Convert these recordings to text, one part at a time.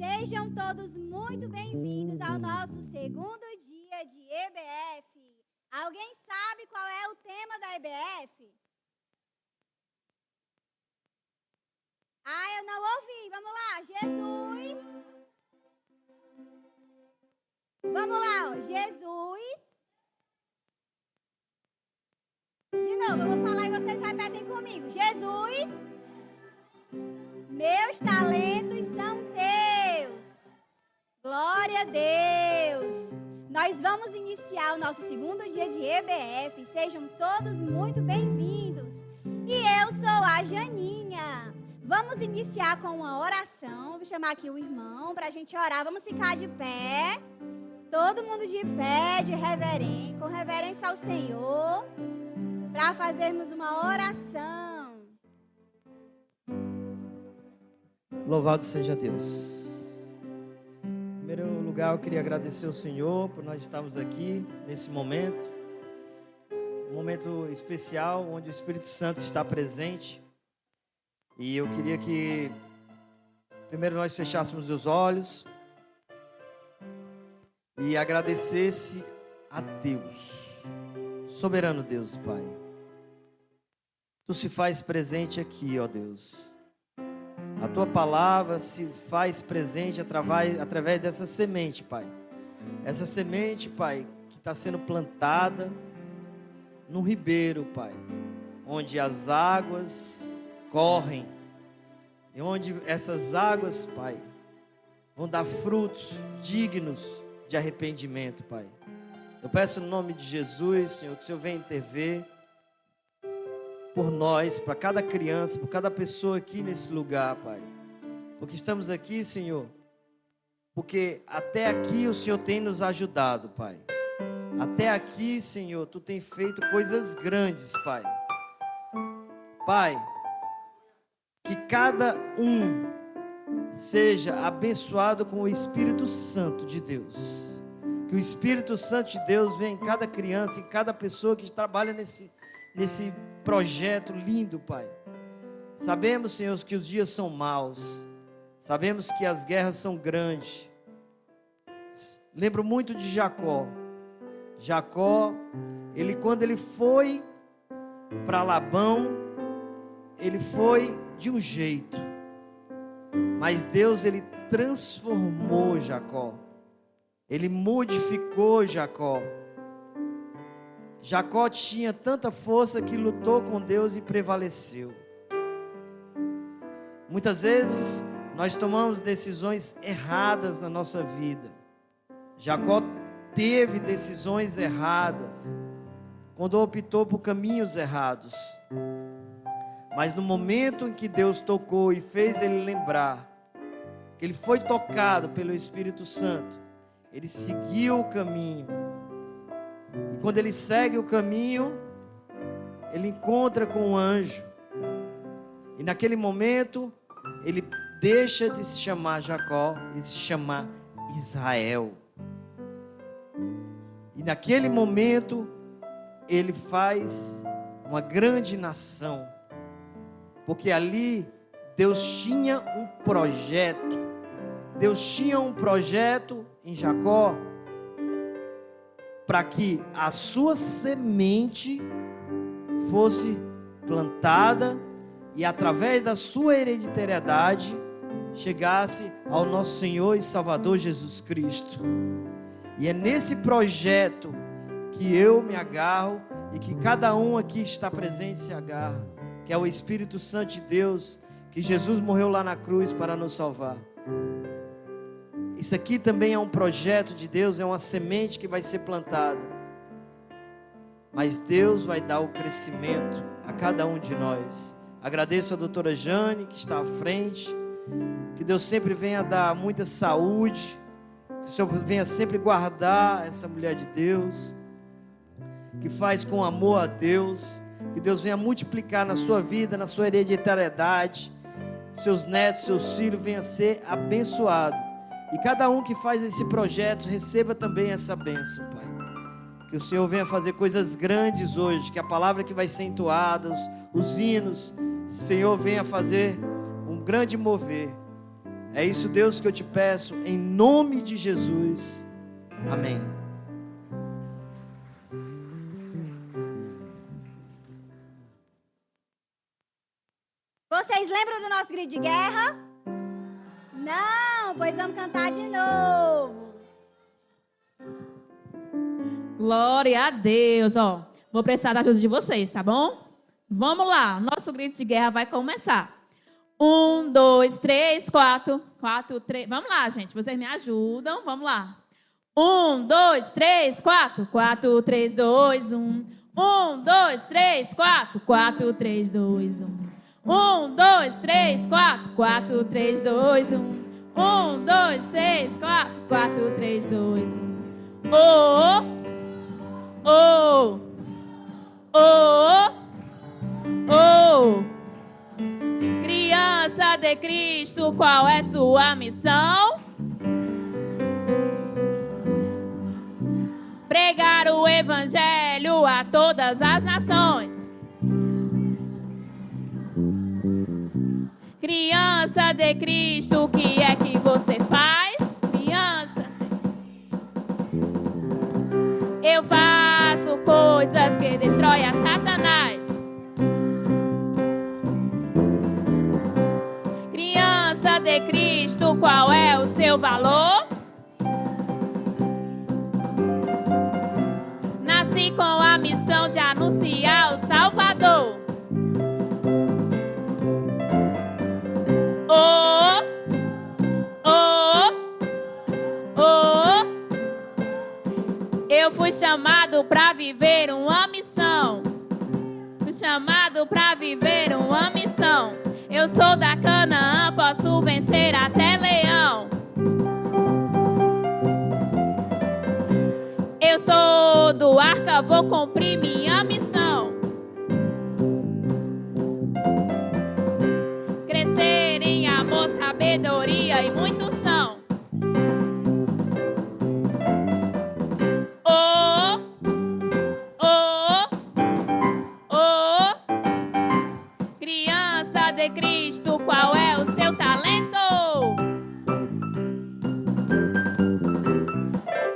Sejam todos muito bem-vindos ao nosso segundo dia de EBF. Alguém sabe qual é o tema da EBF? Eu não ouvi. Vamos lá, Jesus. Vamos lá, ó. Jesus. De novo, eu vou falar e vocês repetem comigo. Jesus, meus talentos são teus. Glória a Deus. Nós vamos iniciar o nosso segundo dia de EBF. Sejam todos muito bem-vindos. E eu sou a Janinha. Vamos iniciar com uma oração. Vou chamar aqui o irmão para a gente orar. Vamos ficar de pé. Todo mundo de pé, com reverência ao Senhor, para fazermos uma oração. Louvado seja Deus. Em primeiro lugar, eu queria agradecer ao Senhor por nós estarmos aqui nesse momento. Um momento especial, onde o Espírito Santo está presente. E eu queria que primeiro nós fechássemos os olhos e agradecesse a Deus, soberano Deus, Pai. Tu se faz presente aqui, ó Deus. A Tua palavra se faz presente através dessa semente, Pai. Essa semente, Pai, que está sendo plantada num ribeiro, Pai, onde as águas correm, e onde essas águas, Pai, vão dar frutos dignos de arrependimento, Pai. Eu peço no nome de Jesus, Senhor, que o Senhor venha intervir por nós, para cada criança, por cada pessoa aqui nesse lugar, Pai. Porque estamos aqui, Senhor, porque até aqui o Senhor tem nos ajudado, Pai. Até aqui, Senhor, Tu tem feito coisas grandes, Pai. Pai, que cada um seja abençoado com o Espírito Santo de Deus. Que o Espírito Santo de Deus venha em cada criança, em cada pessoa que trabalha nesse projeto lindo, Pai. Sabemos, Senhor, que os dias são maus. Sabemos que as guerras são grandes. Lembro muito de Jacó. Jacó, quando ele foi para Labão, ele foi de um jeito. Mas Deus, ele transformou Jacó. Ele modificou Jacó. Jacó tinha tanta força que lutou com Deus e prevaleceu. Muitas vezes nós tomamos decisões erradas na nossa vida. Jacó teve decisões erradas quando optou por caminhos errados. Mas no momento em que Deus tocou e fez ele lembrar que ele foi tocado pelo Espírito Santo, ele seguiu o caminho. E quando ele segue o caminho, ele encontra com um anjo. E naquele momento, ele deixa de se chamar Jacó e se chamar Israel. E naquele momento, ele faz uma grande nação. Porque ali, Deus tinha um projeto. Deus tinha um projeto em Jacó, para que a sua semente fosse plantada e através da sua hereditariedade chegasse ao nosso Senhor e Salvador Jesus Cristo. E é nesse projeto que eu me agarro e que cada um aqui está presente se agarra, que é o Espírito Santo de Deus, que Jesus morreu lá na cruz para nos salvar. Isso aqui também é um projeto de Deus, é uma semente que vai ser plantada. Mas Deus vai dar o crescimento a cada um de nós. Agradeço a doutora Jane, que está à frente. Que Deus sempre venha dar muita saúde. Que o Senhor venha sempre guardar essa mulher de Deus, que faz com amor a Deus. Que Deus venha multiplicar na sua vida, na sua hereditariedade. Seus netos, seus filhos venham ser abençoados. E cada um que faz esse projeto receba também essa bênção, Pai. Que o Senhor venha fazer coisas grandes hoje. Que a palavra que vai ser entoada, os hinos, o Senhor venha fazer um grande mover. É isso, Deus, que eu te peço, em nome de Jesus. Amém. Vocês lembram do nosso grito de guerra? Não, pois vamos cantar de novo. Glória a Deus, ó. Vou precisar da ajuda de vocês, tá bom? Vamos lá, nosso grito de guerra vai começar. 1, 2, 3, 4. 4, 3. Vamos lá, gente, vocês me ajudam. Vamos lá. 1, 2, 3, 4. 4, 3, 2, 1. 1, 2, 3, 4. 4, 3, 2, 1. 1, 2, 3, 4. 4, 3, 2, 1. 1, 2, 3, 4. 4, 3, 2, 1. Oh, oh, oh, oh. Criança de Cristo, qual é sua missão? Pregar o evangelho a todas as nações. Criança de Cristo, o que é que você faz? Criança, eu faço coisas que destroem a Satanás. Criança de Cristo, qual é o seu valor? Nasci com a missão de anunciar o Salvador. Oh, oh, oh. Eu fui chamado para viver uma missão. Fui chamado para viver uma missão. Eu sou da Canaã, posso vencer até leão. Eu sou do Arca, vou cumprir minha missão. Crescer em amor, sabedoria e muita unção. Oh, oh, oh. Criança de Cristo, qual é o seu talento?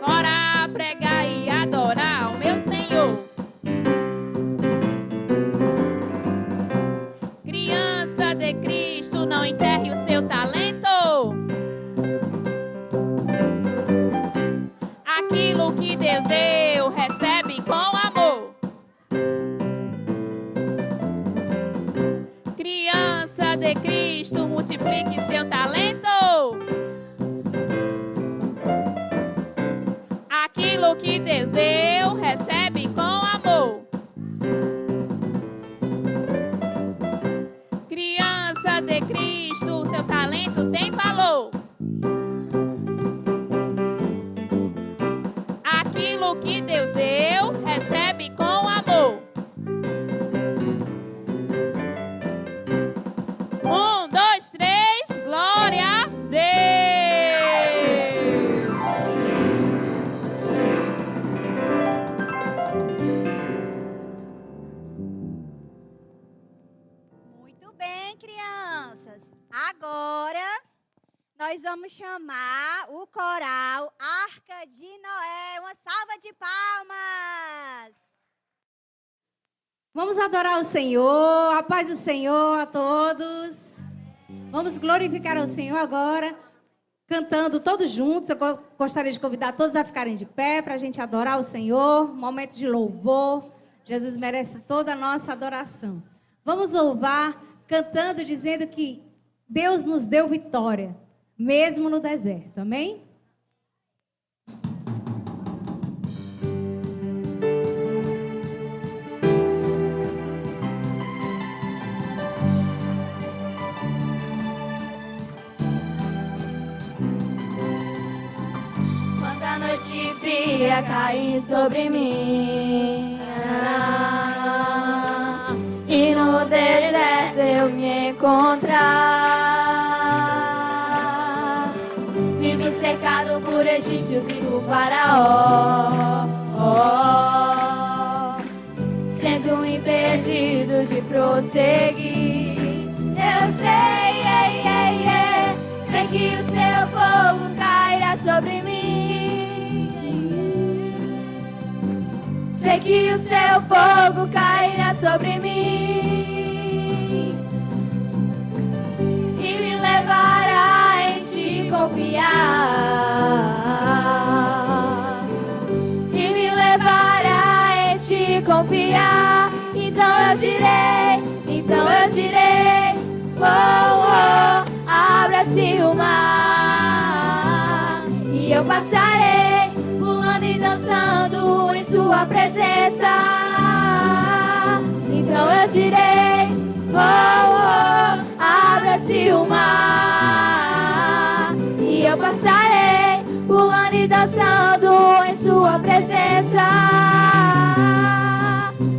Ora, pregar e adorar o meu Senhor. Criança de Cristo, não enterre o seu talento. Aquilo que Deus deu, recebe com amor. Criança de Cristo, multiplique seu talento. Aquilo que Deus deu, recebe com amor. Criança de Cristo, seu talento tem valor. Aquilo que Deus deu, recebe com amor. 1, 2, 3, glória a Deus! Muito bem, crianças. Agora nós vamos chamar o coral Arca de Noé. Uma salva de palmas. Vamos adorar o Senhor, a paz do Senhor a todos. Vamos glorificar ao Senhor agora, cantando todos juntos. Eu gostaria de convidar todos a ficarem de pé para a gente adorar o Senhor. Momento de louvor. Jesus merece toda a nossa adoração. Vamos louvar, cantando, dizendo que Deus nos deu vitória, mesmo no deserto. Amém? Quando a noite fria cair sobre mim e no deserto eu me encontrar, vive cercado por egípcios e por faraó, sendo impedido de prosseguir. Eu sei que o seu fogo cairá sobre mim. Sei que o seu fogo cairá sobre mim e me levará em te confiar. E me levará em te confiar. Então eu direi, oh, oh, abra-se o mar e eu passarei pulando e dançando em sua presença. Então eu direi, oh, oh, abra-se o mar e eu passarei pulando e dançando em sua presença.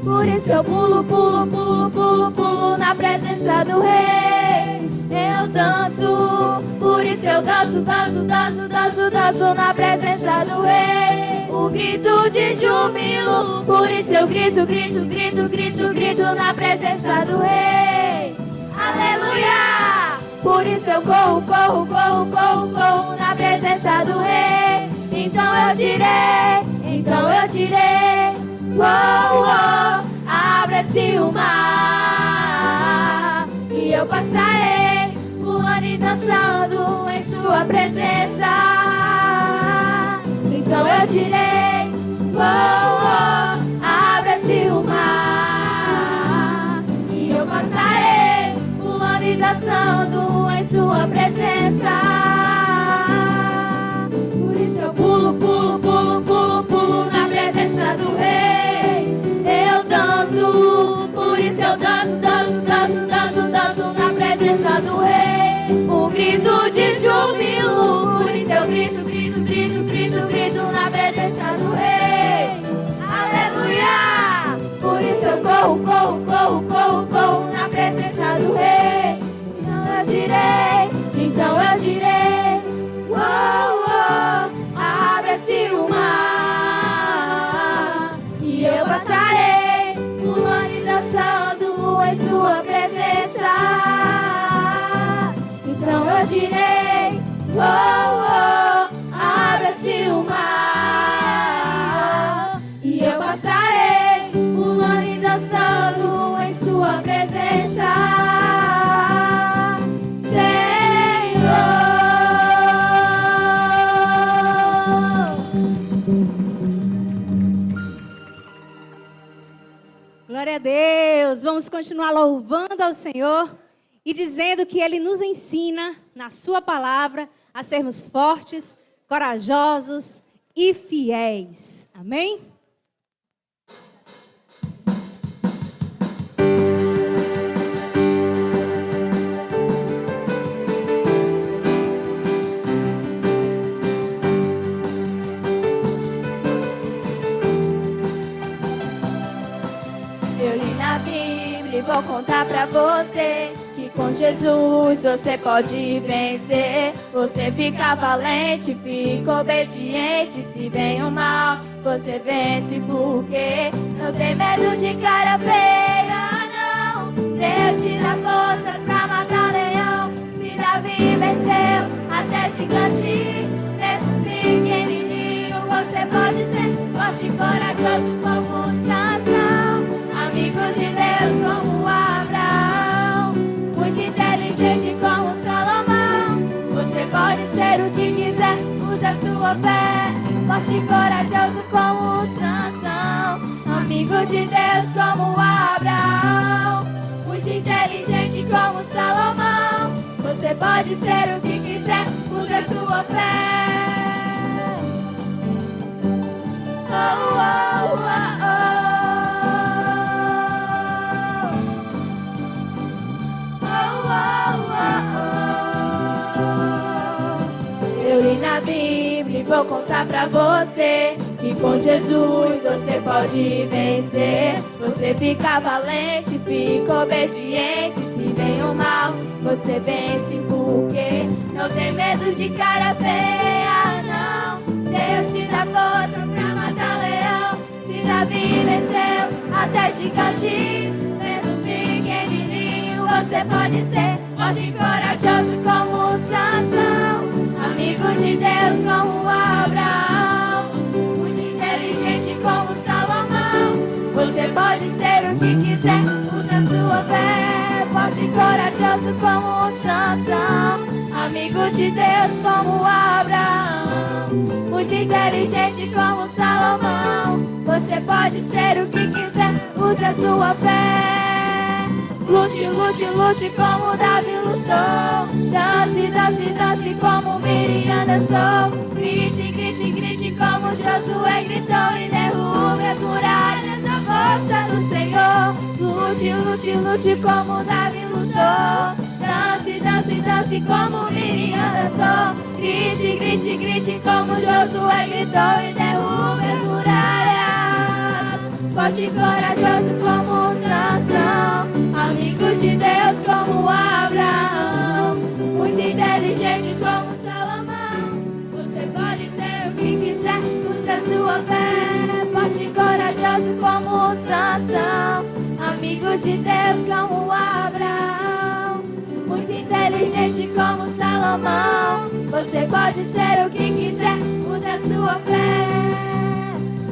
Por isso eu pulo, pulo, pulo, pulo, pulo na presença do Rei. Eu danço, por isso eu danço, danço, danço, danço, danço na presença do Rei. Um grito de júbilo, por isso eu grito, grito, grito, grito, grito na presença do Rei. Aleluia! Por isso eu corro, corro, corro, corro, corro na presença do Rei. Então eu direi, oh, oh, abra-se o mar e eu passarei pulando e dançando em sua presença. Então eu direi, oh, oh, abra-se o mar e eu passarei pulando e dançando em sua presença. Por isso eu pulo, pulo, pulo, pulo, pulo na presença do Rei. Eu danço, por isso eu danço, danço, danço, danço, danço na presença do Rei. Um grito de júbilo, por isso eu grito, grito, grito, grito, grito na presença do Rei. Aleluia! Por isso eu corro, corro, corro, corro, corro na presença do Rei. Então eu direi, oh, oh, abra-se o mar e eu passarei pulando e dançando em sua presença. Então eu direi, oh, oh, abra-se o mar e eu passarei pulando e dançando em sua presença. Glória a Deus. Vamos continuar louvando ao Senhor e dizendo que Ele nos ensina na sua palavra a sermos fortes, corajosos e fiéis. Amém? E vou contar pra você que com Jesus você pode vencer. Você fica valente, fica obediente. Se vem o mal, você vence porque não tem medo de cara feia, não. Deus te dá forças pra matar leão. Se Davi venceu até gigante, mesmo pequenininho, você pode ser forte e corajoso como Sansão. Amigos de Deus como Abraão, muito inteligente como Salomão. Você pode ser o que quiser, use a sua fé. Forte e corajoso como Sansão. Amigo de Deus como Abraão, muito inteligente como Salomão. Você pode ser o que quiser, use a sua fé. Oh, oh, oh, oh. Eu li na Bíblia e vou contar pra você que com Jesus você pode vencer. Você fica valente, fica obediente. Se vem o mal, você vence porque não tem medo de cara feia, não. Deus te dá forças pra matar leão. Se Davi venceu até gigante, mesmo pequenininho, você pode ser forte e corajoso como Sansão. Você pode ser o que quiser, usa sua fé. Forte e corajoso como Sansão, amigo de Deus como Abraão, muito inteligente como Salomão. Você pode ser o que quiser, use a sua fé. Lute, lute, lute como Davi lutou. Dance, dance, dance como Miriam dançou. Grite, grite, grite como Josué gritou. E derrube as muralhas da força do Senhor. Lute, lute, lute como Davi lutou. Dance, dance, dance como Miriam dançou. Grite, grite, grite como Josué gritou. E derrube as muralhas. Forte e corajoso como Sansão, amigo de Deus como Abraão, muito inteligente como Salomão. Você pode ser o que quiser, use a sua fé. Forte e corajoso como Sansão, amigo de Deus como Abraão, muito inteligente como Salomão. Você pode ser o que quiser, use a sua fé.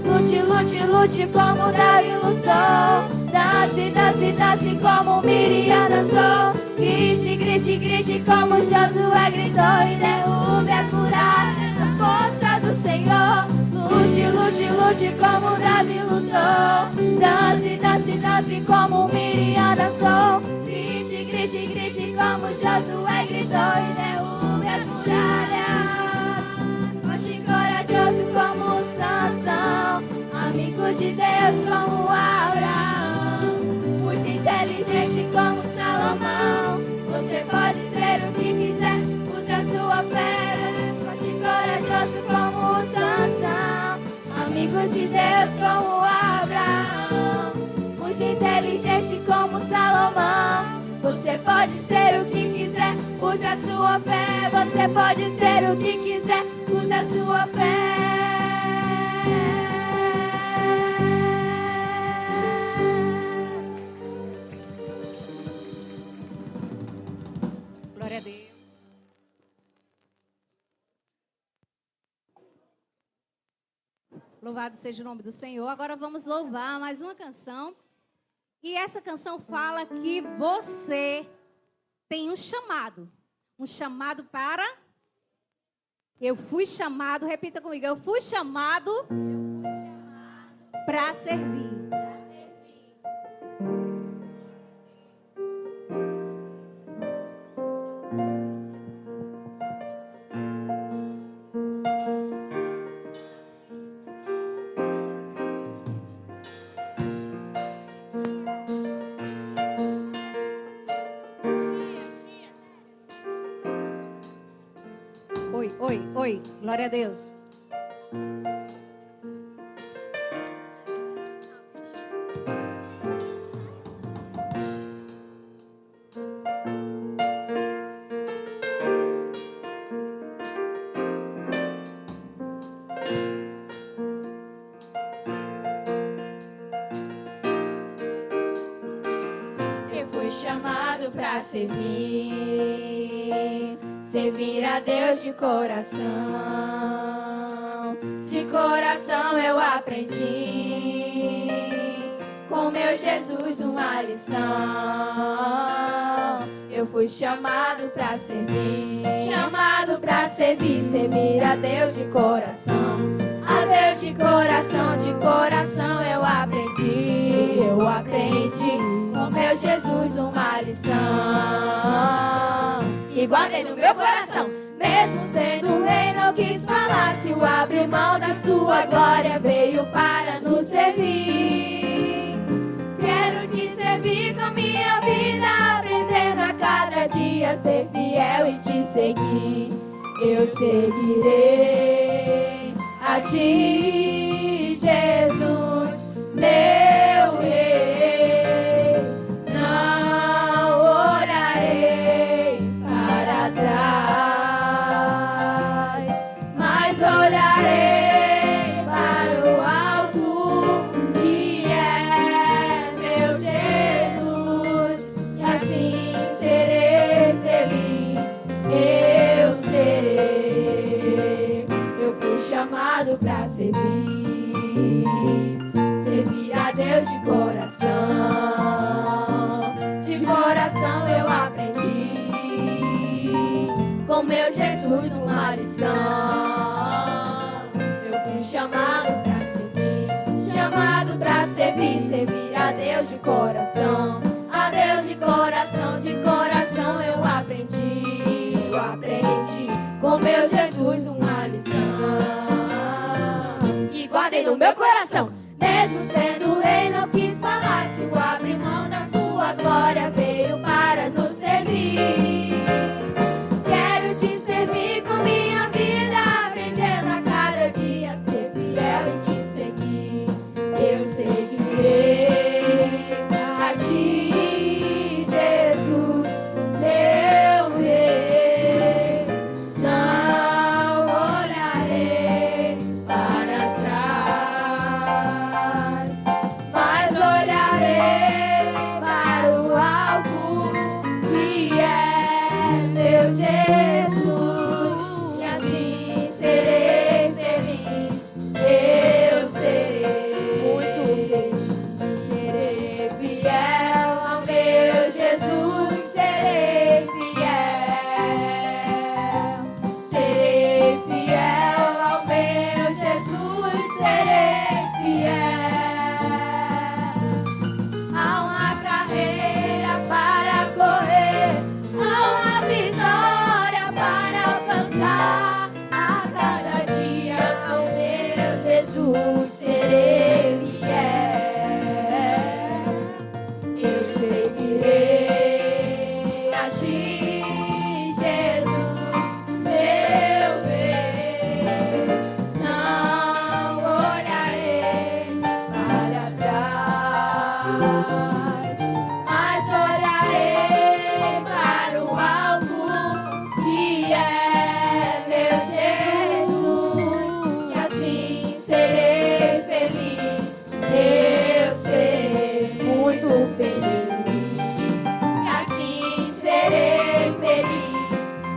Lute, lute, lute como Davi lutou. Dance, dance, dance como Miriam dançou. Grite, grite, grite como Josué gritou. E derrube as muralhas na força do Senhor. Lute, lute, lute como Davi lutou. Dance, dance, dance como Miriam dançou. Grite, grite, grite como Josué gritou. E derrube as muralhas. Forte e corajoso como Sansão, amigo de Deus como Abraão, muito inteligente como Salomão. Você pode ser o que quiser, use a sua fé. Forte e corajoso como Sansão, amigo de Deus como Abraão, muito inteligente como Salomão. Você pode ser o que quiser, use a sua fé. Você pode ser o que quiser, use a sua fé. Glória a Deus. Louvado seja o nome do Senhor. Agora vamos louvar mais uma canção. E essa canção fala que você tem um chamado para... Eu fui chamado, repita comigo, eu fui chamado para servir. Oi, glória a Deus. Eu fui chamado pra servir, servir a Deus de coração. De coração eu aprendi com meu Jesus uma lição. Eu fui chamado pra servir, chamado pra servir, servir a Deus de coração. A Deus de coração eu aprendi com meu Jesus uma lição. E guardei no meu coração, mesmo sendo um rei, não quis falar. Se o abrir mão da sua glória, veio para nos servir. Quero te servir com minha vida, aprendendo a cada dia a ser fiel e te seguir. Eu seguirei a ti, Jesus, meu rei. Não olharei para trás, mas olharei para o alto, que é meu Jesus, e assim serei feliz. Eu serei. Eu fui chamado para servir. Deus de coração. De coração eu aprendi com meu Jesus uma lição. Eu fui chamado pra servir, servir a Deus de coração. A Deus de coração eu aprendi com meu Jesus uma lição. E guardei no meu coração. Mesmo sendo rei, não quis palácio, abre mão da sua glória, veio para nos servir. Quero te servir com minha vida, aprendendo a cada dia, ser fiel e te seguir. Eu seguirei a ti, Jesus, meu rei. Não olharei para trás, mas olharei para o alvo que é meu Jesus, e assim serei feliz. Eu serei muito feliz, serei fiel ao meu Jesus, serei fiel ao meu Jesus, serei fiel. Há uma carreira para correr, há uma vitória para alcançar. A cada dia ao meu Jesus serei fiel. Eu seguirei a ti, Jesus, meu rei. Não olharei para trás, mas olharei para o alvo que é meu Jesus, e assim serei feliz. Eu serei muito feliz, e assim serei feliz.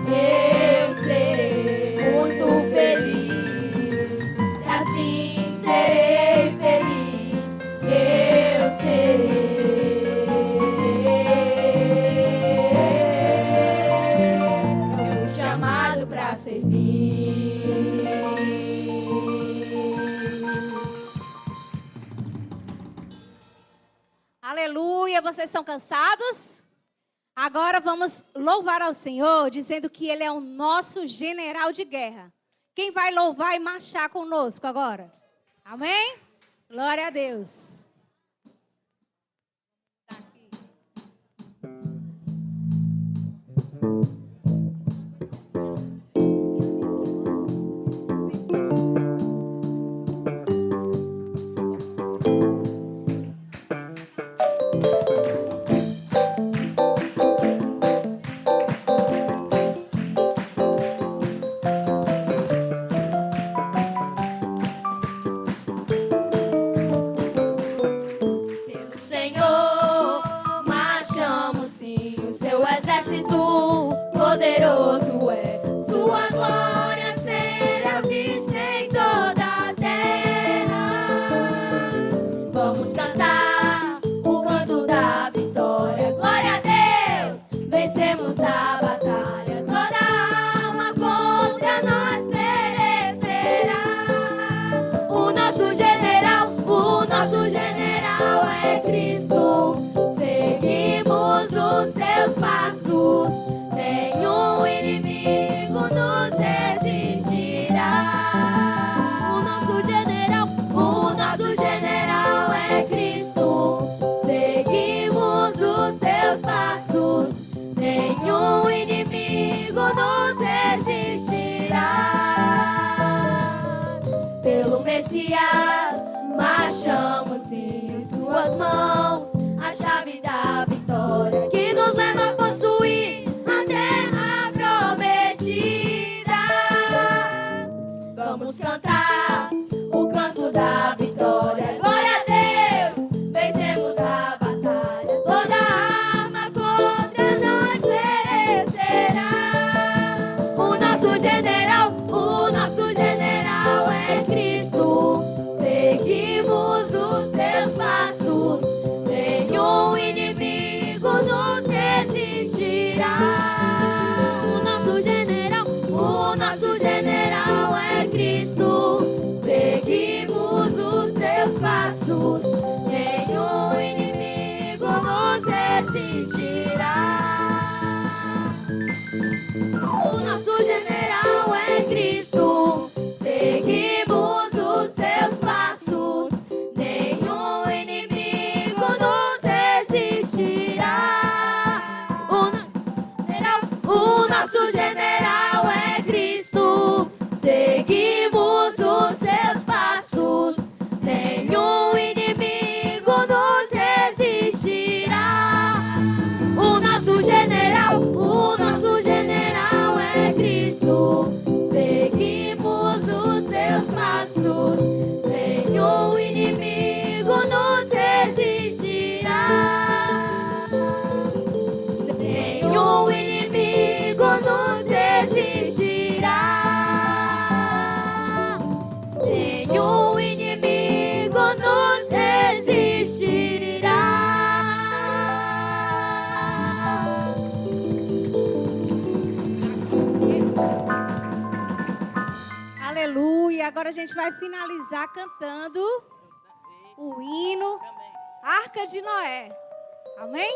Eu serei muito feliz, e assim serei feliz. Eu serei. Eu fui chamado para servir. Aleluia, vocês estão cansados? Agora vamos louvar ao Senhor, dizendo que Ele é o nosso general de guerra. Quem vai louvar e marchar conosco agora? Amém? Glória a Deus. Pelo Senhor marchamos sim, o seu exército poderoso é. Sua glória será vista em toda a terra. Vamos cantar o canto da vitória. Glória a Deus, vencemos a batalha. Toda alma contra nós perecerá. O nosso general é Cristo. Seguimos os seus passos, nenhum inimigo nos resistirá. O nosso general é Cristo. Seguimos os seus passos, nenhum inimigo nos resistirá. Pelo Messias marchamos em suas mãos, a chave da vitória que nos leva a possuir a terra prometida. Vamos cantar o canto da vitória. Glória a Deus, vencemos a batalha. Toda arma contra nós perecerá. O nosso general é Cristo. Seguimos os seus passos. agora a gente vai finalizar cantando o hino Arca de Noé. Amém?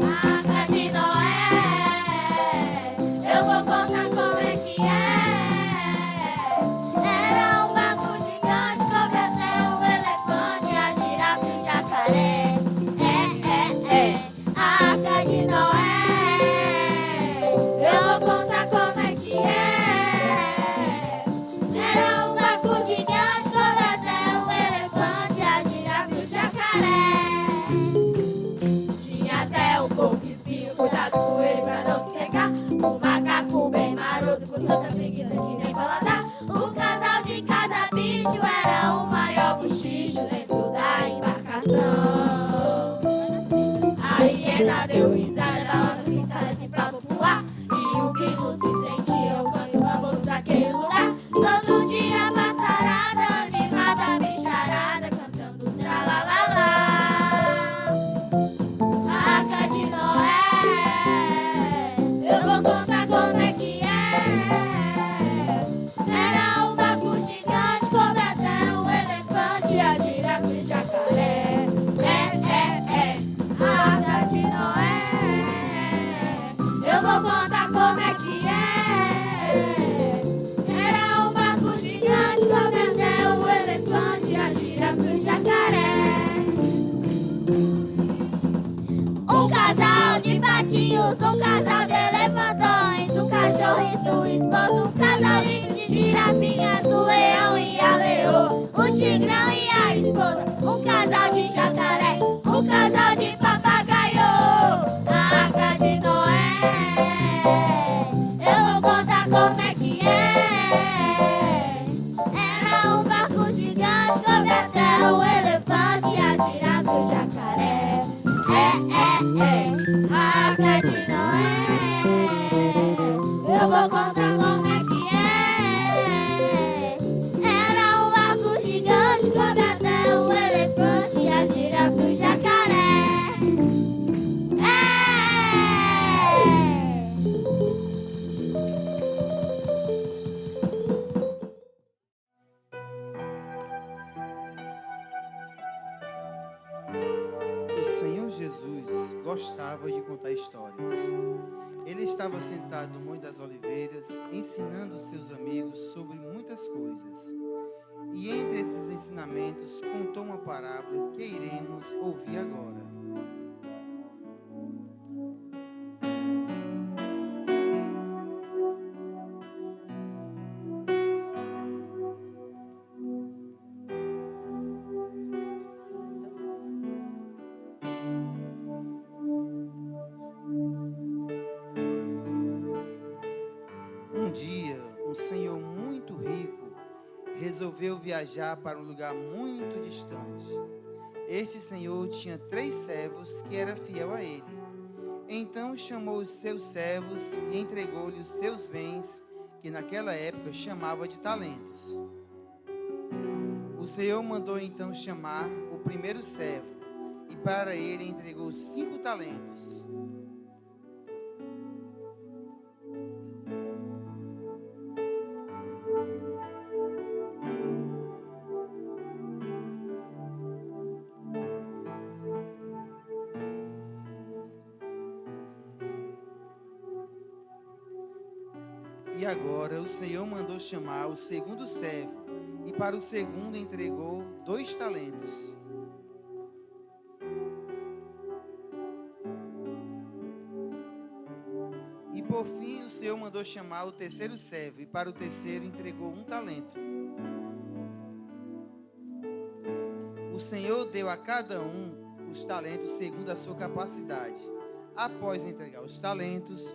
Arca de Noé, eu vou contar como é que é. Era um barco gigante, coube até um elefante, a girafa e o jacaré. A Arca de Noé, eu vou contar como é que é. Era um barco gigante, coube até um elefante, a girafa e o jacaré. Tinha até um pouco espinho, cuidado com ele pra não se pegar. O macaco bem maroto, com tanta preguiça que nem paladar. O casal de cada bicho era o maior bochicho dentro da embarcação. A hiena deu risada da nossa pintada aqui pra popular. E o grilo se sentia o canto famoso daquele lugar. Todo dia passarada, animada, bicharada, cantando tralalala. Arca de Noé, eu vou contar como é que é. Era um barco gigante, coube até um elefante, a girafa e o jacaré. A Arca de Noé, eu vou contar como é que é. Era um barco gigante, coube até um elefante, a girafa e o jacaré. Um casal de patinhos, um casal de elefantões, um cachorro e sua esposa, um casalinho de girafinhas, o leão e a leoa, o tigrão e a esposa, um casal de jacaré, um casal de papagaio. A Arca de Noé, eu vou contar como é que é. Era um barco gigante, coube até um elefante, a girafa e o jacaré. A Arca de Noé, eu vou contar como é que é. Era um barco gigante, coube até um elefante, a girafa e o jacaré. O Senhor Jesus gostava de contar histórias. Ele estava sentado no Monte das Oliveiras, ensinando seus amigos sobre muitas coisas. E entre esses ensinamentos, contou uma parábola que iremos ouvir agora. Um dia, um senhor muito rico resolveu viajar para um lugar muito distante. Este senhor tinha 3 servos que eram fiel a ele. Então chamou os seus servos e entregou-lhe os seus bens, que naquela época chamava de talentos. O senhor mandou então chamar o primeiro servo, e para ele entregou 5 talentos. E agora o Senhor mandou chamar o segundo servo, e para o segundo entregou 2 talentos. E por fim o Senhor mandou chamar o terceiro servo, e para o terceiro entregou 1 talento. O Senhor deu a cada um os talentos segundo a sua capacidade. Após entregar os talentos,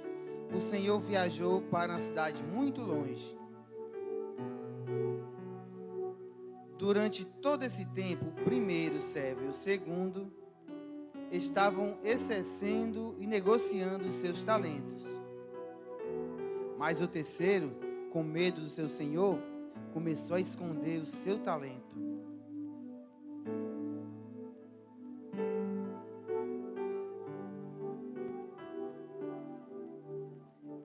o Senhor viajou para uma cidade muito longe. Durante todo esse tempo, o primeiro servo e o segundo estavam exercendo e negociando os seus talentos. Mas o terceiro, com medo do seu senhor, começou a esconder o seu talento.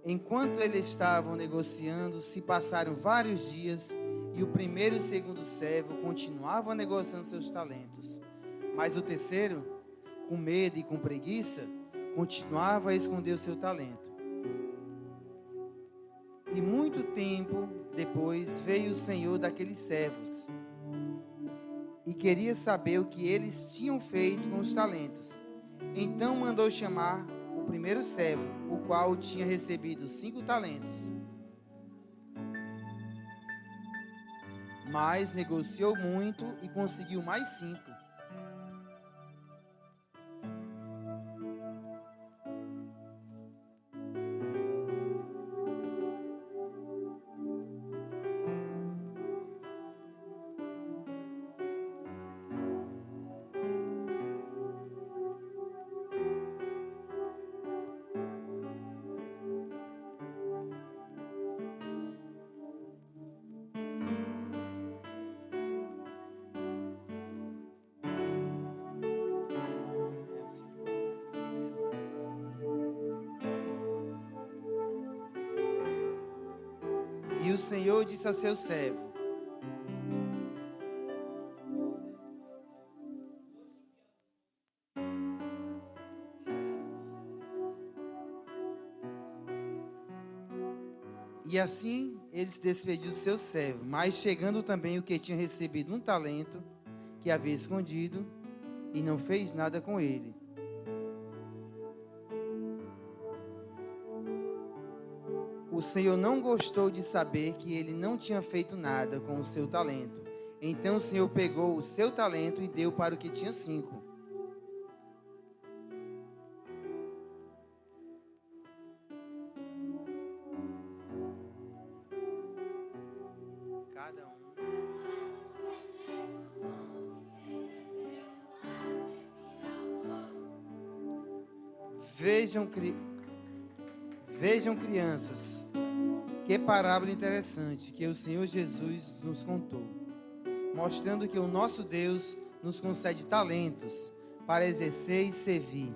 Enquanto eles estavam negociando, se passaram vários dias e o primeiro e o segundo servo continuavam negociando seus talentos. Mas o terceiro, com medo e com preguiça, continuava a esconder o seu talento. E muito tempo depois veio o senhor daqueles servos e queria saber o que eles tinham feito com os talentos. Então mandou chamar o primeiro servo, o qual tinha recebido 5 talentos. Mas negociou muito e conseguiu mais 5. E o Senhor disse ao seu servo: E assim ele se despediu do seu servo, mas chegando também o que tinha recebido 1 talento, que havia escondido, e não fez nada com ele. O Senhor não gostou de saber que ele não tinha feito nada com o seu talento. Então o Senhor pegou o seu talento e deu para o que tinha 5. Cada um. Vejam, crianças, que parábola interessante que o Senhor Jesus nos contou, mostrando que o nosso Deus nos concede talentos para exercer e servir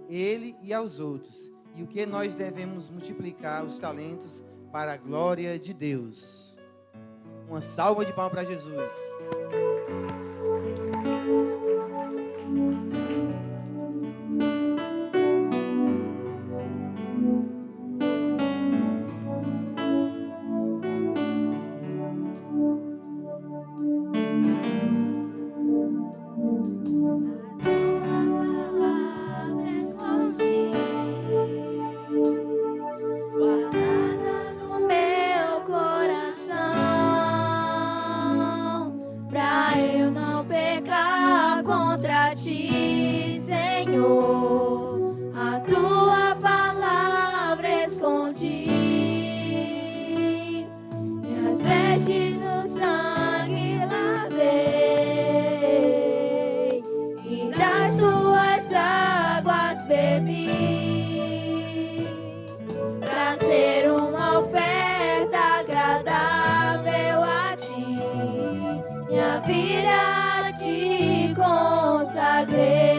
Ele e aos outros, e o que nós devemos multiplicar os talentos para a glória de Deus. Uma salva de palmas para Jesus. Guardada no meu coração, pra eu não pecar contra ti, Senhor. A tua palavra escondi, minhas vestes no sangue lavei, e das tuas águas bebi, pra ser uma oferta agradável a ti, minha vida te consagrei.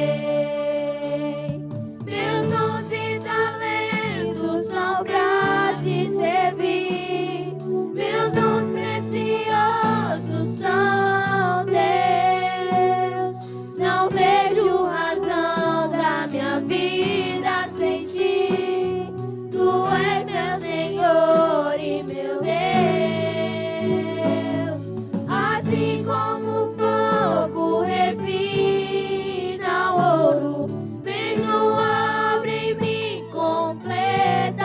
Meus dons e talentos são pra te servir, meus dons preciosos são teus. Não vejo razão da minha vida sem ti. Tu és meu Senhor e meu Deus. Assim como o fogo refina o ouro, vem tua obra em mim completa,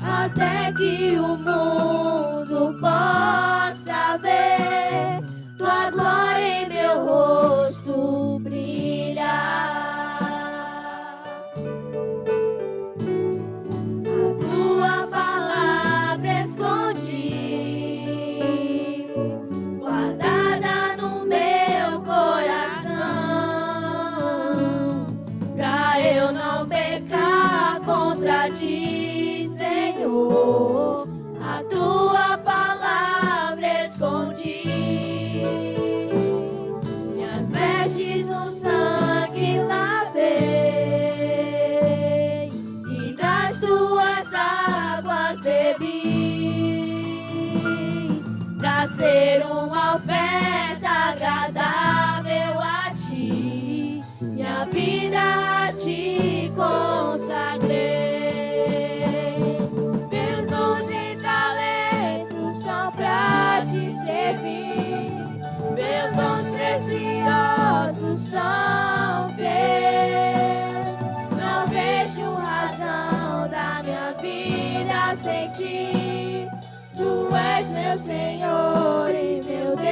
até que o mundo possa ver tua glória em meu rosto brilhar. Tua palavra escondi, ser uma oferta agradável a ti. Minha vida a ti consagrei. Meus dons e talentos são pra te servir. Meus dons preciosos são teus. Não vejo razão da minha vida sem ti. Tu és meu Senhor e meu Deus.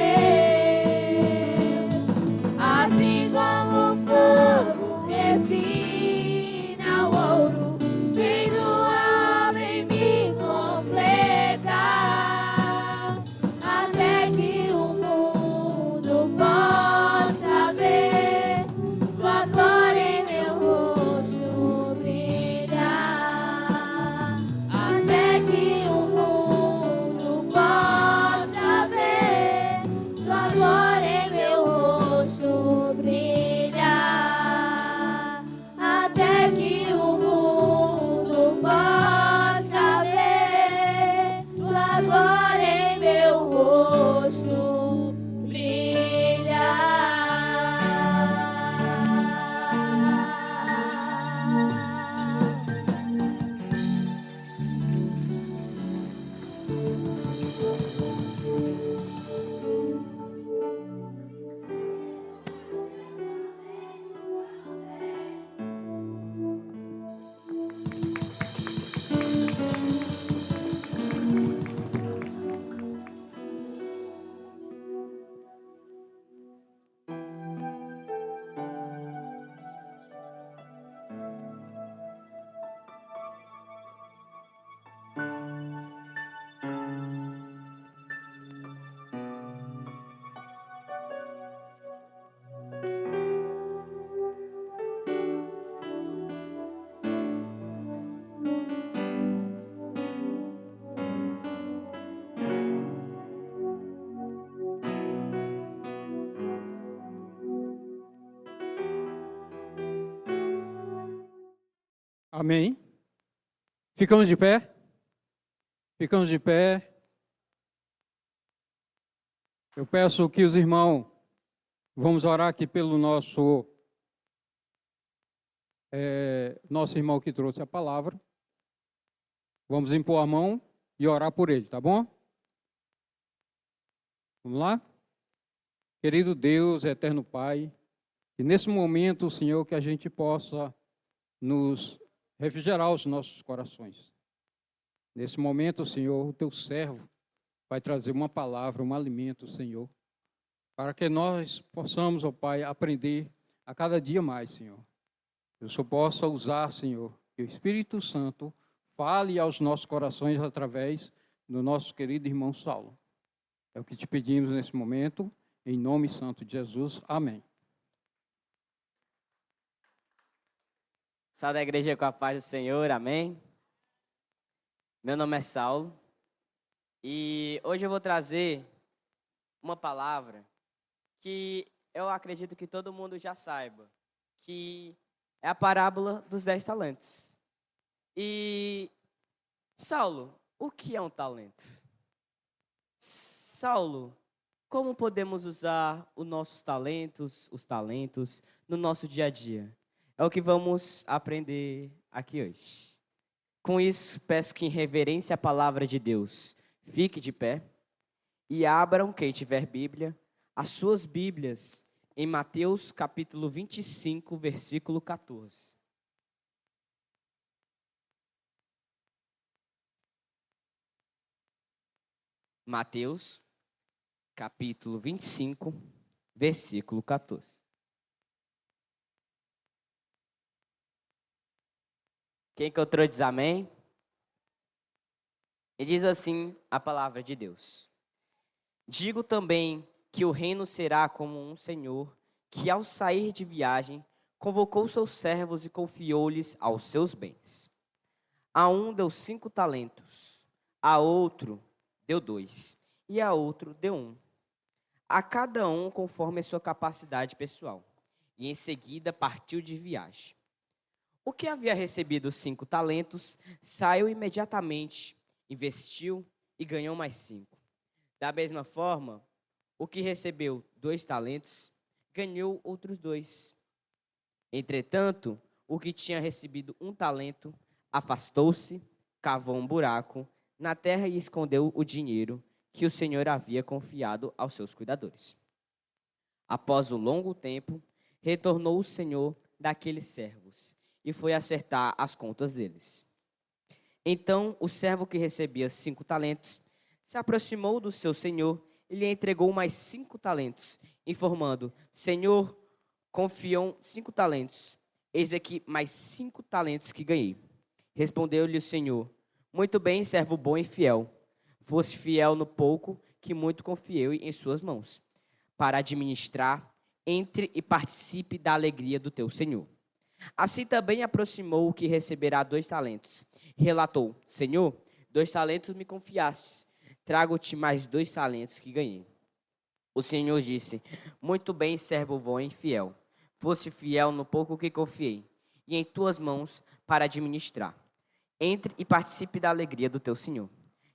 Assim como o fogo refina o ouro, vem tua obra em mim completar, até que o mundo possa ver tua glória em meu rosto brilhar, até que o mundo possa ver tua glória em meu rosto brilhar, até que o mundo possa ver tua glória em meu rosto brilhar. Amém. Ficamos de pé? Ficamos de pé. Eu peço que os irmãos, vamos orar aqui pelo nosso irmão que trouxe a palavra. Vamos impor a mão e orar por ele, tá bom? Vamos lá? Querido Deus, eterno Pai, e nesse momento, Senhor, que a gente possa nos refrigerar os nossos corações. Nesse momento, Senhor, o teu servo vai trazer uma palavra, um alimento, Senhor, para que nós possamos, ó Pai, aprender a cada dia mais, Senhor. Eu só possa usar, Senhor, que o Espírito Santo fale aos nossos corações através do nosso querido irmão Saulo. É o que te pedimos nesse momento, em nome santo de Jesus. Amém. Salve a igreja com a paz do Senhor, amém? Meu nome é Saulo e hoje eu vou trazer uma palavra que eu acredito que todo mundo já saiba, que é a parábola dos 10 talentos. E, Saulo, o que é um talento? Saulo, como podemos usar os nossos talentos, no nosso dia a dia? É o que vamos aprender aqui hoje. Com isso, peço que em reverência à palavra de Deus, fique de pé e abram, quem tiver Bíblia, as suas Bíblias em Mateus capítulo 25, versículo 14. Mateus capítulo 25, versículo 14. Quem encontrou diz amém? E diz assim a palavra de Deus. Digo também que o reino será como um senhor que, ao sair de viagem, convocou seus servos e confiou-lhes aos seus bens. A um deu 5 talentos, a outro deu 2, e a outro deu 1. A cada um conforme a sua capacidade pessoal. E em seguida partiu de viagem. O que havia recebido 5 talentos, saiu imediatamente, investiu e ganhou mais 5. Da mesma forma, o que recebeu 2 talentos, ganhou outros 2. Entretanto, o que tinha recebido 1 talento, afastou-se, cavou um buraco na terra e escondeu o dinheiro que o Senhor havia confiado aos seus cuidadores. Após um longo tempo, retornou o Senhor daqueles servos e foi acertar as contas deles. Então, o servo que recebia 5 talentos se aproximou do seu senhor e lhe entregou mais 5 talentos, informando: Senhor, confiam 5 talentos. Eis aqui mais 5 talentos que ganhei. Respondeu-lhe o Senhor: Muito bem, servo bom e fiel. Foste fiel no pouco, que muito confiei em suas mãos. Para administrar, entre e participe da alegria do teu senhor. Assim também aproximou o que receberá 2 talentos. Relatou: Senhor, 2 talentos me confiastes. Trago-te mais 2 talentos que ganhei. O Senhor disse: Muito bem, servo bom e fiel. Foste fiel no pouco que confiei, e em tuas mãos para administrar. Entre e participe da alegria do teu senhor.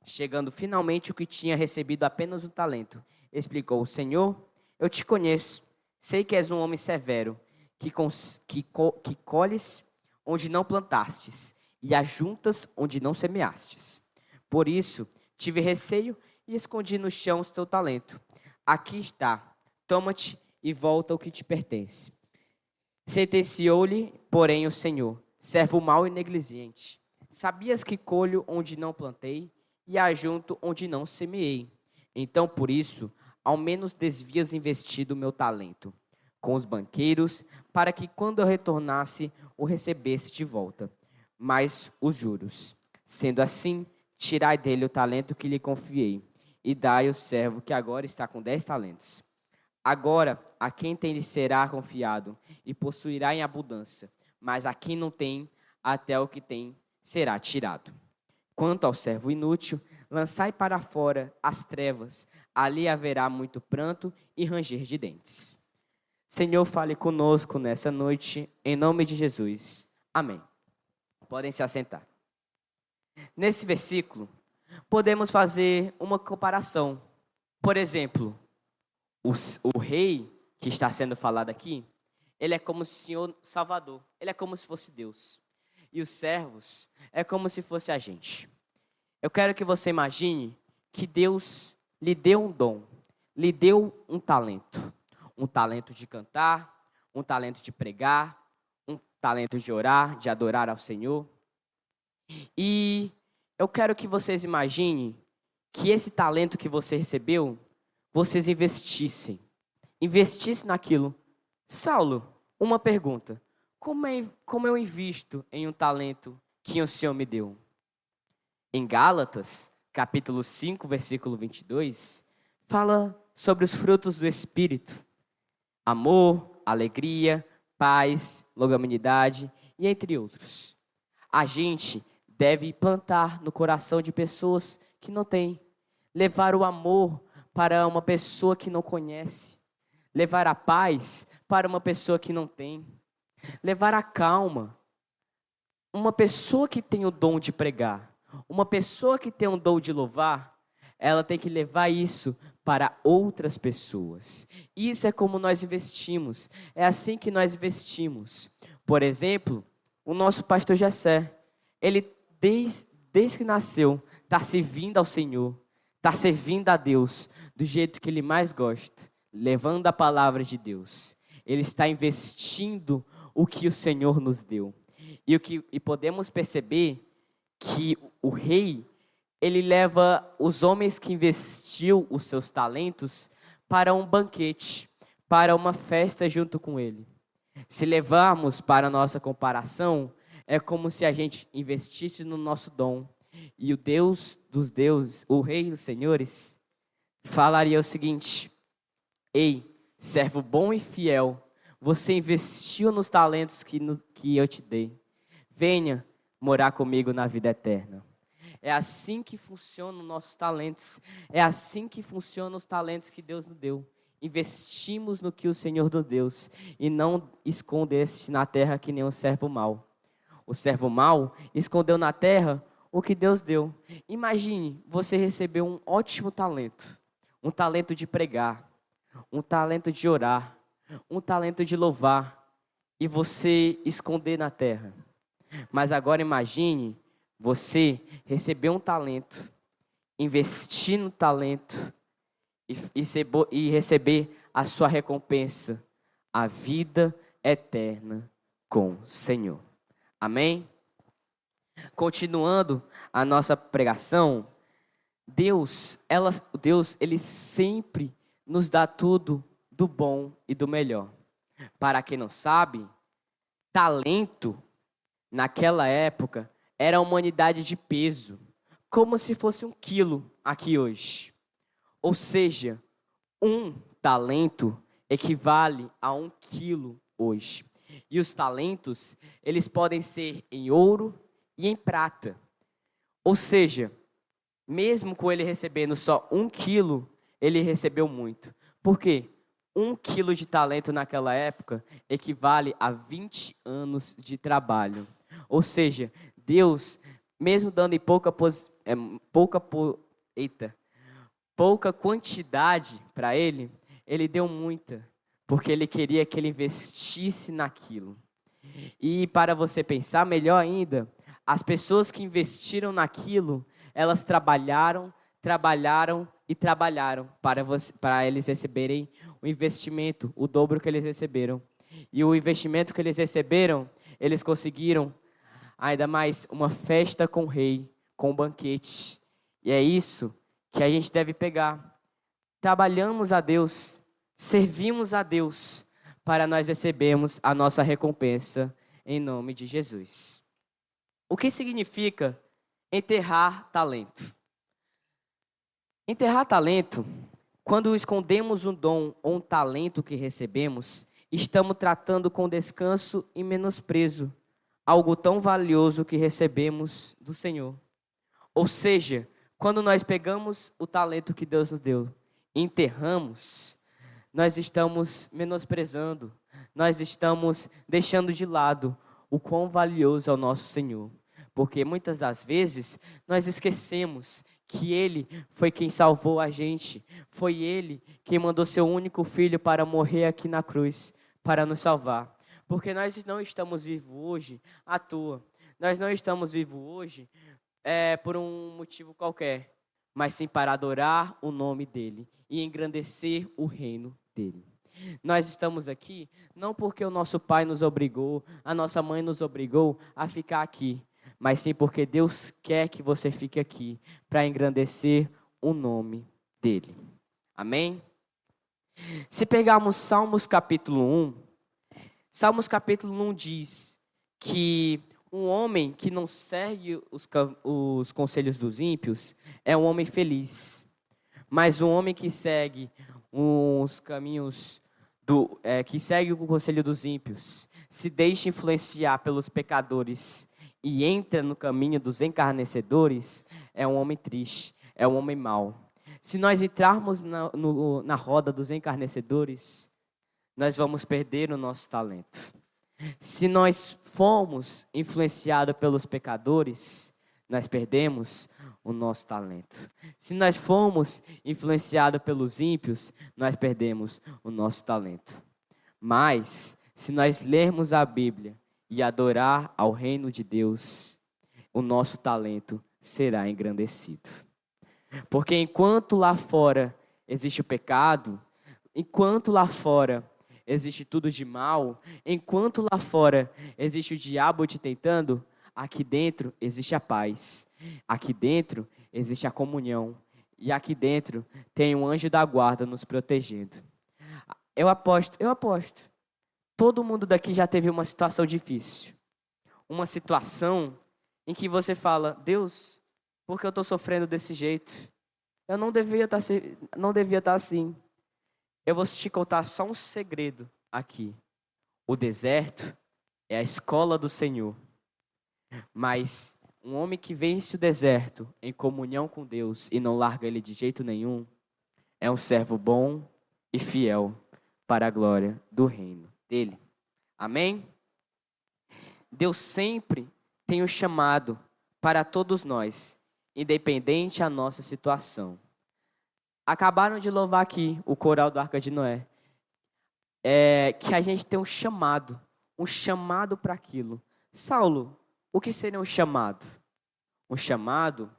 Chegando finalmente o que tinha recebido apenas 1 talento, explicou: Senhor, eu te conheço. Sei que és um homem severo, que colhes onde não plantastes e ajuntas onde não semeastes. Por isso, tive receio e escondi no chão o teu talento. Aqui está, toma-te e volta o que te pertence. Sentenciou-lhe, porém, o Senhor: servo mau e negligente. Sabias que colho onde não plantei e ajunto onde não semeei. Então, por isso, ao menos desvias investido o meu talento com os banqueiros, para que quando eu retornasse, o recebesse de volta, mais os juros. Sendo assim, tirai dele o talento que lhe confiei, e dai ao servo que agora está com 10 talentos. Agora, a quem tem lhe será confiado, e possuirá em abundância, mas a quem não tem, até o que tem será tirado. Quanto ao servo inútil, lançai para fora as trevas, ali haverá muito pranto e ranger de dentes. Senhor, fale conosco nessa noite, em nome de Jesus. Amém. Podem se assentar. Nesse versículo, podemos fazer uma comparação. Por exemplo, o rei que está sendo falado aqui, ele é como o Senhor Salvador, ele é como se fosse Deus. E os servos é como se fosse a gente. Eu quero que você imagine que Deus lhe deu um dom, lhe deu um talento. Um talento de cantar, um talento de pregar, um talento de orar, de adorar ao Senhor. E eu quero que vocês imaginem que esse talento que você recebeu, vocês investissem naquilo. Saulo, uma pergunta: como eu invisto em um talento que o Senhor me deu? Em Gálatas, capítulo 5, versículo 22, fala sobre os frutos do Espírito: amor, alegria, paz, longanimidade e entre outros. A gente deve plantar no coração de pessoas que não têm, levar o amor para uma pessoa que não conhece, levar a paz para uma pessoa que não tem, levar a calma. Uma pessoa que tem o dom de pregar, uma pessoa que tem o dom de louvar, ela tem que levar isso para outras pessoas. Isso é como nós investimos. É assim que nós investimos. Por exemplo, o nosso pastor Jessé, ele desde que nasceu, está servindo ao Senhor, está servindo a Deus do jeito que ele mais gosta, levando a palavra de Deus. Ele está investindo o que o Senhor nos deu. E podemos perceber que o rei, ele leva os homens que investiu os seus talentos para um banquete, para uma festa junto com ele. Se levarmos para a nossa comparação, é como se a gente investisse no nosso dom. E o Deus dos deuses, o Rei dos senhores, falaria o seguinte: ei, servo bom e fiel, você investiu nos talentos que eu te dei. Venha morar comigo na vida eterna. É assim que funcionam os nossos talentos. É assim que funcionam os talentos que Deus nos deu. Investimos no que o Senhor nos deu e não escondeste na terra que nem o servo mau. O servo mau escondeu na terra o que Deus deu. Imagine, você recebeu um ótimo talento. um talento de pregar, um talento de orar, um talento de louvar e você esconder na terra. Mas agora imagine você receber um talento, investir no talento e receber a sua recompensa, a vida eterna com o Senhor. Amém? Continuando a nossa pregação, Deus, ele sempre nos dá tudo do bom e do melhor. Para quem não sabe, talento, naquela época, era uma unidade de peso, como se fosse 1 quilo aqui hoje. Ou seja, um talento equivale a 1 quilo hoje. E os talentos, eles podem ser em ouro e em prata. Ou seja, mesmo com ele recebendo só 1 quilo, ele recebeu muito. Por quê? 1 quilo de talento naquela época equivale a 20 anos de trabalho. Ou seja, Deus, mesmo dando em pouca quantidade para ele, ele deu muita, porque ele queria que ele investisse naquilo. E para você pensar melhor ainda, as pessoas que investiram naquilo, elas trabalharam e trabalharam para eles receberem o investimento, o dobro que eles receberam. E o investimento que eles receberam, eles conseguiram ainda mais uma festa com o rei, com um banquete. E é isso que a gente deve pegar. Trabalhamos a Deus, servimos a Deus, para nós recebermos a nossa recompensa em nome de Jesus. O que significa enterrar talento? Enterrar talento, quando escondemos um dom ou um talento que recebemos, estamos tratando com descanso e menosprezo algo tão valioso que recebemos do Senhor. Ou seja, quando nós pegamos o talento que Deus nos deu e enterramos, nós estamos menosprezando, nós estamos deixando de lado o quão valioso é o nosso Senhor. Porque muitas das vezes nós esquecemos que Ele foi quem salvou a gente, foi Ele quem mandou seu único filho para morrer aqui na cruz, para nos salvar. Porque nós não estamos vivos hoje à toa, nós não estamos vivos hoje por um motivo qualquer, mas sim para adorar o nome dEle e engrandecer o reino dEle. Nós estamos aqui não porque o nosso pai nos obrigou, a nossa mãe nos obrigou a ficar aqui, mas sim porque Deus quer que você fique aqui para engrandecer o nome dEle. Amém? Se pegarmos Salmos capítulo 1, Salmos capítulo 1 diz que um homem que não segue os conselhos dos ímpios é um homem feliz. Mas um homem que segue os caminhos que segue o conselho dos ímpios, se deixa influenciar pelos pecadores e entra no caminho dos encarnecedores, é um homem triste, é um homem mau. Se nós entrarmos na roda dos encarnecedores, nós vamos perder o nosso talento. Se nós formos influenciados pelos pecadores, nós perdemos o nosso talento. Se nós formos influenciados pelos ímpios, nós perdemos o nosso talento. Mas, se nós lermos a Bíblia e adorar ao reino de Deus, o nosso talento será engrandecido. Porque enquanto lá fora existe o pecado, enquanto lá fora existe tudo de mal, enquanto lá fora existe o diabo te tentando, aqui dentro existe a paz, aqui dentro existe a comunhão, e aqui dentro tem um anjo da guarda nos protegendo. Eu aposto, todo mundo daqui já teve uma situação difícil, uma situação em que você fala, Deus, por que eu estou sofrendo desse jeito? Eu não devia estar assim. Eu vou te contar só um segredo aqui. O deserto é a escola do Senhor. Mas um homem que vence o deserto em comunhão com Deus e não larga ele de jeito nenhum, é um servo bom e fiel para a glória do reino dele. Amém? Deus sempre tem um chamado para todos nós, independente da nossa situação. acabaram de louvar aqui o coral do Arca de Noé. Que a gente tem um chamado para aquilo. Saulo, o que seria um chamado? Um chamado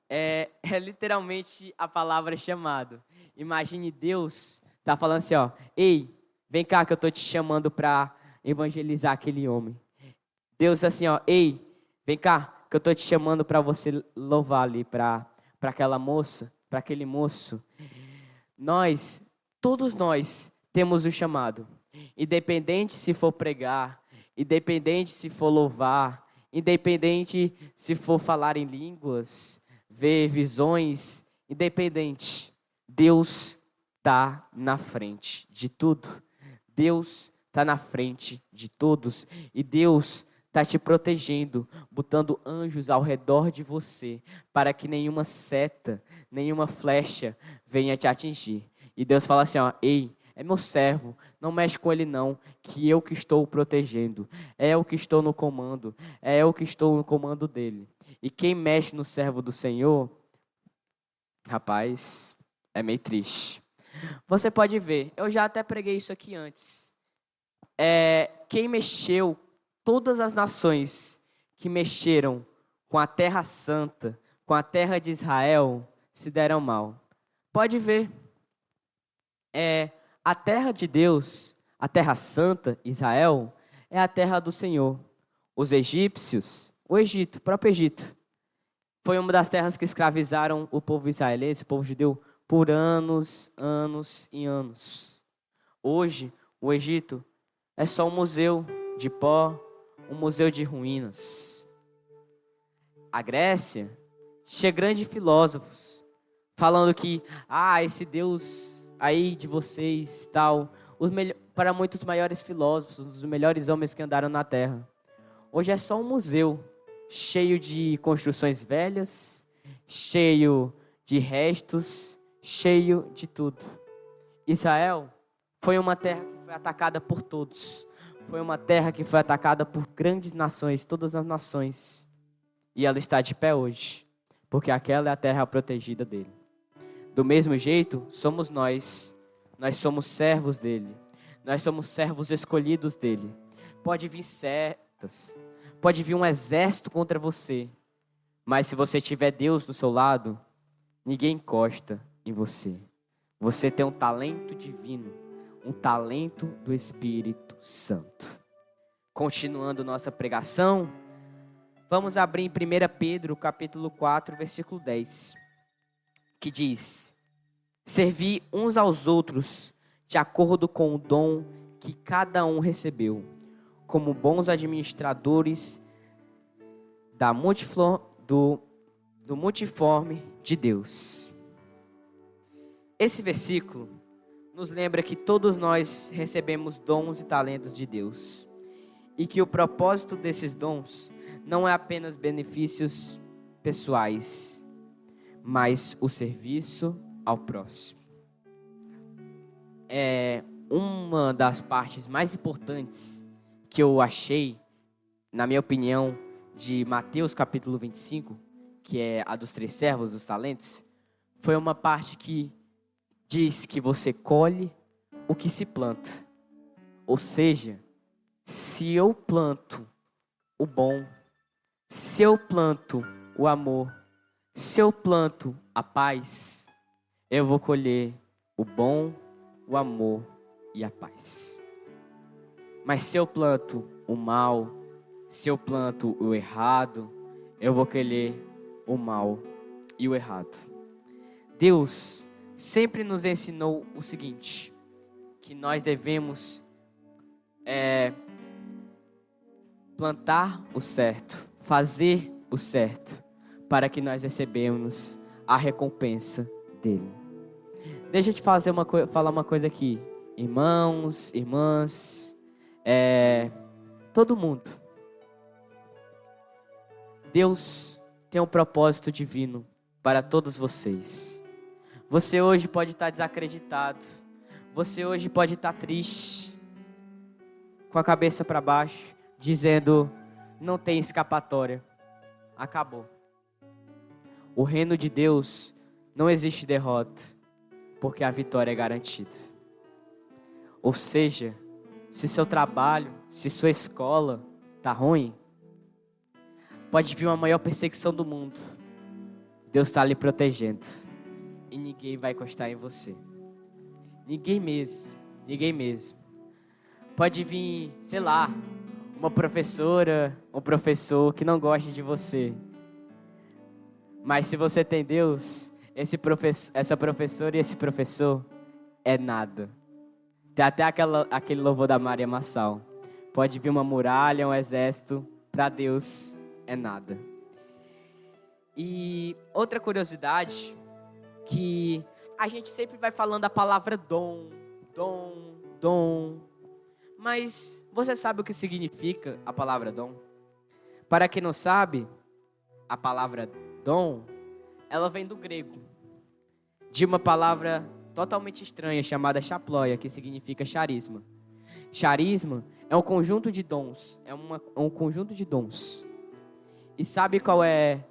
é literalmente a palavra chamado. Imagine Deus tá falando assim, ó, ei, vem cá que eu tô te chamando para evangelizar aquele homem. Deus assim, ó, ei, vem cá que eu tô te chamando para você louvar ali para aquela moça, para aquele moço. Todos nós temos o chamado. Independente se for pregar, independente se for louvar, independente se for falar em línguas, ver visões, independente, Deus está na frente de tudo. Deus está na frente de todos e Deus está te protegendo, botando anjos ao redor de você para que nenhuma seta, nenhuma flecha venha te atingir. E Deus fala assim, ó, ei, é meu servo, não mexe com ele não, que eu que estou o protegendo, é eu que estou no comando, é eu que estou no comando dele. E quem mexe no servo do Senhor, rapaz, é meio triste. Você pode ver, eu já até preguei isso aqui antes. Quem mexeu, todas as nações que mexeram com a terra santa, com a terra de Israel, se deram mal. Pode ver. A terra de Deus, a terra santa, Israel, é a terra do Senhor. Os egípcios, o Egito, o próprio Egito, foi uma das terras que escravizaram o povo israelense, o povo judeu, por anos, anos e anos. Hoje, o Egito é só um museu de pó, um museu de ruínas. A Grécia tinha grandes filósofos falando que, esse Deus aí de vocês, tal, para muitos maiores filósofos, os melhores homens que andaram na Terra. Hoje é só um museu cheio de construções velhas, cheio de restos, cheio de tudo. Israel foi uma terra que foi atacada por todos. Foi uma terra que foi atacada por grandes nações, todas as nações. E ela está de pé hoje, porque aquela é a terra protegida dele. Do mesmo jeito, somos nós. Nós somos servos dele. Nós somos servos escolhidos dele. Pode vir setas, pode vir um exército contra você, mas se você tiver Deus do seu lado, ninguém encosta em você. Você tem um talento divino, um talento do Espírito Santo. Continuando nossa pregação, vamos abrir em 1 Pedro, capítulo 4, versículo 10, que diz: servi uns aos outros de acordo com o dom que cada um recebeu, como bons administradores do multiforme de Deus. Esse versículo nos lembra que todos nós recebemos dons e talentos de Deus. E que o propósito desses dons não é apenas benefícios pessoais, mas o serviço ao próximo. Uma das partes mais importantes que eu achei, na minha opinião, de Mateus capítulo 25, que é a dos 3 servos dos talentos, foi uma parte que diz que você colhe o que se planta. Ou seja, se eu planto o bom, se eu planto o amor, se eu planto a paz, eu vou colher o bom, o amor e a paz. Mas se eu planto o mal, se eu planto o errado, eu vou colher o mal e o errado. Deus sempre nos ensinou o seguinte, que nós devemos plantar o certo, fazer o certo, para que nós recebamos a recompensa dele. Deixa eu te falar uma coisa aqui, irmãos, irmãs, todo mundo. Deus tem um propósito divino para todos vocês. Você hoje pode estar desacreditado, você hoje pode estar triste, com a cabeça para baixo, dizendo, não tem escapatória, acabou. O reino de Deus não existe derrota, porque a vitória é garantida. Ou seja, se seu trabalho, se sua escola está ruim, pode vir uma maior perseguição do mundo. Deus está lhe protegendo. E ninguém vai encostar em você. Ninguém mesmo. Ninguém mesmo. Pode vir, sei lá, uma professora, um professor que não goste de você. Mas se você tem Deus, essa professora e esse professor é nada. Tem até aquele louvor da Maria Massal. Pode vir uma muralha, um exército, para Deus é nada. E outra curiosidade, que a gente sempre vai falando a palavra dom. Mas você sabe o que significa a palavra dom? Para quem não sabe, a palavra dom, ela vem do grego, de uma palavra totalmente estranha chamada chaploia, que significa charisma. Charisma é um conjunto de dons, um conjunto de dons. E sabe qual é,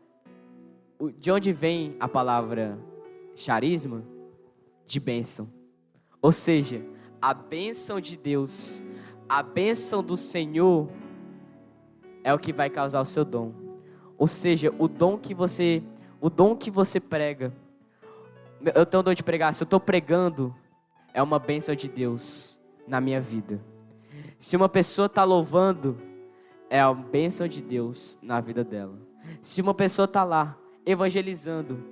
de onde vem a palavra charisma? De bênção. Ou seja, a bênção de Deus, a bênção do Senhor é o que vai causar o seu dom. Ou seja, o dom que você prega. Eu tenho dom de pregar. Se eu estou pregando, é uma bênção de Deus na minha vida. Se uma pessoa está louvando, é a bênção de Deus na vida dela. Se uma pessoa está lá evangelizando,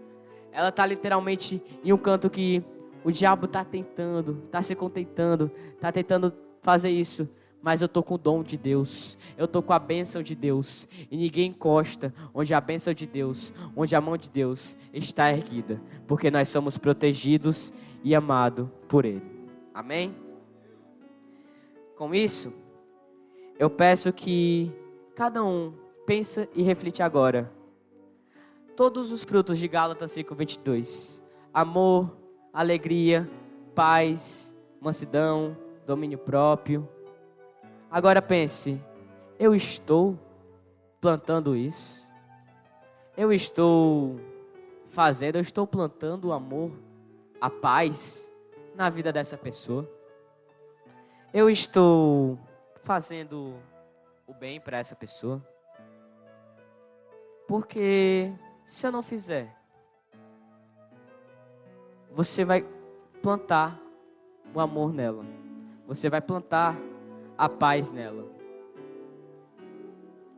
ela está literalmente em um canto que o diabo está tentando, está se contentando, está tentando fazer isso. Mas eu estou com o dom de Deus, eu estou com a bênção de Deus. E ninguém encosta onde a bênção de Deus, onde a mão de Deus está erguida. Porque nós somos protegidos e amados por Ele. Amém? Com isso, eu peço que cada um pense e reflita agora. Todos os frutos de Gálatas 5:22. Amor, alegria, paz, mansidão, domínio próprio. Agora pense, eu estou plantando isso? Eu estou plantando o amor, a paz na vida dessa pessoa? Eu estou fazendo o bem para essa pessoa? Porque se eu não fizer, você vai plantar o amor nela. Você vai plantar a paz nela.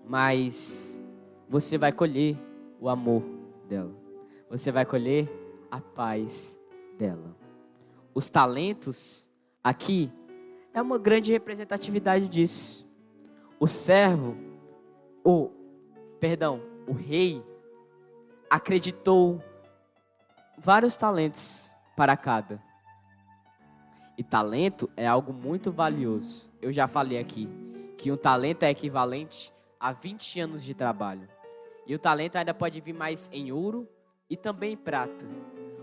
Mas você vai colher o amor dela. Você vai colher a paz dela. Os talentos aqui é uma grande representatividade disso. O rei acreditou vários talentos para cada. E talento é algo muito valioso. Eu já falei aqui que um talento é equivalente a 20 anos de trabalho. E o talento ainda pode vir mais em ouro e também em prata.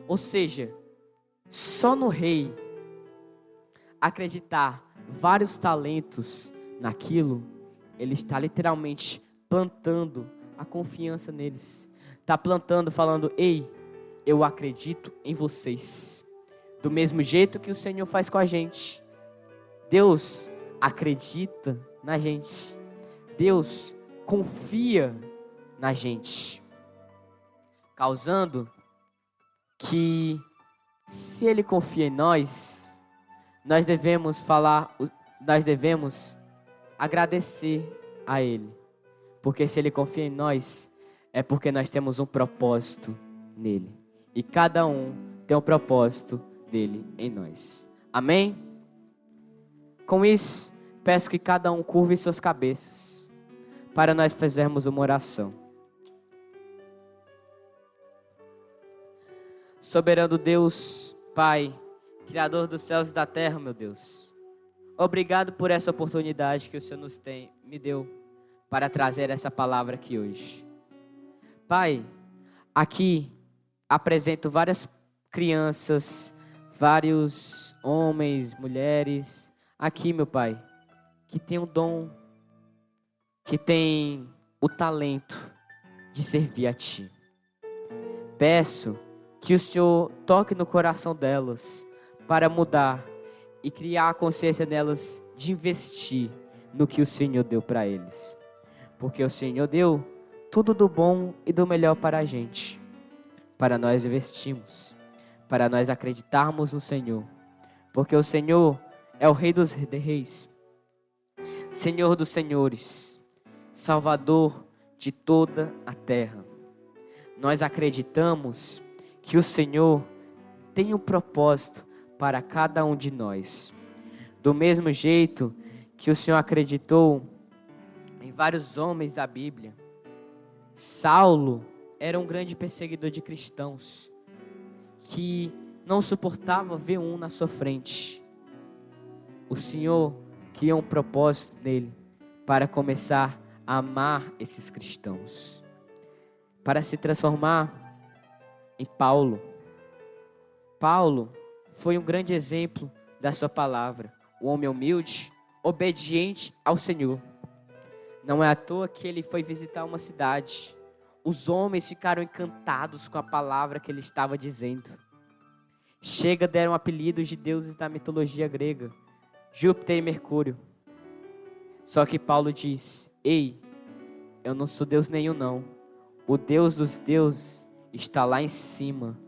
Ou seja, só no rei acreditar vários talentos naquilo, ele está literalmente plantando a confiança neles. Está plantando, falando, ei, eu acredito em vocês. Do mesmo jeito que o Senhor faz com a gente. Deus acredita na gente. Deus confia na gente. Causando que, se Ele confia em nós, nós devemos agradecer a Ele. Porque se Ele confia em nós, é porque nós temos um propósito nele. E cada um tem um propósito dele em nós. Amém? Com isso, peço que cada um curve suas cabeças para nós fazermos uma oração. Soberano Deus, Pai, Criador dos céus e da terra, meu Deus. Obrigado por essa oportunidade que o Senhor me deu para trazer essa palavra aqui hoje. Pai, aqui apresento várias crianças, vários homens, mulheres, aqui, meu Pai, que tem o dom, que tem o talento de servir a Ti. Peço Que o Senhor toque no coração delas para mudar e criar a consciência delas de investir no que o Senhor deu para eles. Porque o Senhor deu tudo do bom e do melhor para a gente, para nós investirmos, para nós acreditarmos no Senhor. Porque o Senhor é o Rei dos Reis, Senhor dos Senhores, Salvador de toda a terra. Nós acreditamos que o Senhor tem um propósito para cada um de nós. Do mesmo jeito que o Senhor acreditou em vários homens da Bíblia. Saulo era um grande perseguidor de cristãos, que não suportava ver um na sua frente. O Senhor criou um propósito nele para começar a amar esses cristãos, para se transformar em Paulo. Paulo foi um grande exemplo da sua palavra, um homem humilde, obediente ao Senhor. Não é à toa que ele foi visitar uma cidade. Os homens ficaram encantados com a palavra que ele estava dizendo. Chega, deram apelidos de deuses da mitologia grega, Júpiter e Mercúrio. Só que Paulo diz: ei, eu não sou Deus nenhum não. O Deus dos deuses está lá em cima.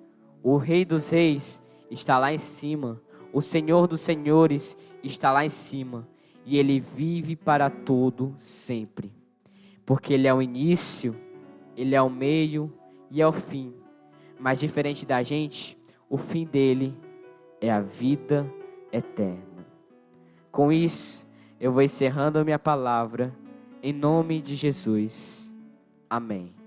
O Rei dos reis está lá em cima. O Senhor dos senhores está lá em cima. E Ele vive para todo sempre. Porque Ele é o início, Ele é o meio e é o fim. Mas diferente da gente, o fim dele é a vida eterna. Com isso, eu vou encerrando a minha palavra. Em nome de Jesus. Amém.